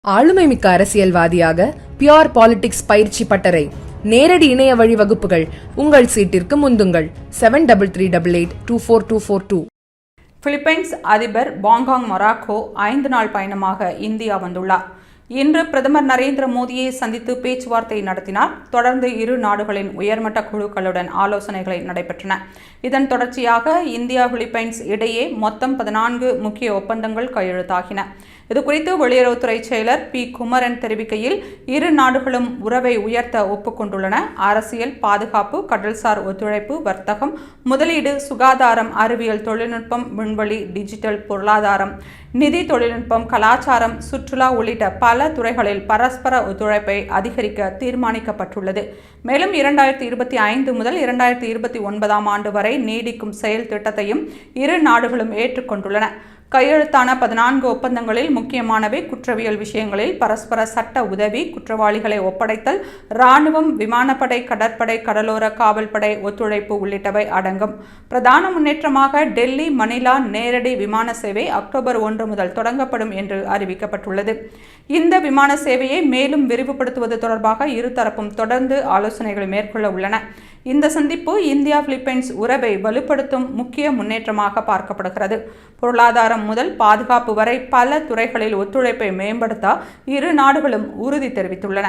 ஆளுமைமிக்க அரசியல்வாதியாக pure politics பயிற்சி பட்டறை, நேரடி இணைய வழி வகுப்புகள். உங்கள் சீட்டிற்கு முந்துங்கள். 7338824242. பிலிப்பைன்ஸ் அதிபர் பாங்காங் மொராக்கோ 5 நாள் பயணமாக இந்தியா வந்துள்ளார். இன்று பிரதமர் நரேந்திர மோடியை சந்தித்து பேச்சுவார்த்தை நடத்தினார். தொடர்ந்து இரு நாடுகளின் உயர்மட்ட குழுக்களுடன் ஆலோசனைகளை நடைபெற்றன. இதன் தொடர்ச்சியாக இந்தியா பிலிப்பைன்ஸ் இடையே மொத்தம் 14 முக்கிய ஒப்பந்தங்கள் கையெழுத்தாகின. இதுகுறித்து வெளியுறவுத்துறை செயலர் பி. குமரன் தெரிவிக்கையில், இரு நாடுகளும் உறவை உயர்த்த ஒப்புக்கொண்டுள்ளன. அரசியல், பாதுகாப்பு, கடல்சார் ஒத்துழைப்பு, வர்த்தகம், முதலீடு, சுகாதாரம், அறிவியல், தொழில்நுட்பம், விண்வெளி, டிஜிட்டல், பொருளாதாரம், நிதி, தொழில்நுட்பம், கலாச்சாரம், சுற்றுலா உள்ளிட்ட பல துறைகளில் பரஸ்பர ஒத்துழைப்பை அதிகரிக்க தீர்மானிக்கப்பட்டுள்ளது. மேலும் 2025 முதல் 2029 ஆண்டு வரை நீடிக்கும் செயல் திட்டத்தையும் இரு நாடுகளும் ஏற்றுக்கொண்டுள்ளன. கையெழுத்தான 14 ஒப்பந்தங்களில் முக்கியமானவை குற்றவியல் விஷயங்களில் பரஸ்பர சட்ட உதவி, குற்றவாளிகளை ஒப்படைத்தல், இராணுவம், விமானப்படை, கடற்படை, கடலோர காவல்படை ஒத்துழைப்பு உள்ளிட்டவை அடங்கும். பிரதான முன்னேற்றமாக டெல்லி மணிலா நேரடி விமான சேவை அக்டோபர் 1 முதல் தொடங்கப்படும் என்று அறிவிக்கப்பட்டுள்ளது. இந்த விமான சேவையை மேலும் விரிவுபடுத்துவது தொடர்பாக இருதரப்பும் தொடர்ந்து ஆலோசனைகளை மேற்கொள்ள உள்ளன. இந்த சந்திப்பு இந்தியா பிலிப்பைன்ஸ் உறவை வலுப்படுத்தும் முக்கிய முன்னேற்றமாக பார்க்கப்படுகிறது. பொருளாதாரம் முதல் பாதுகாப்பு வரை பல துறைகளில் ஒத்துழைப்பை மேம்படுத்த இரு நாடுகளும் உறுதி தெரிவித்துள்ளன.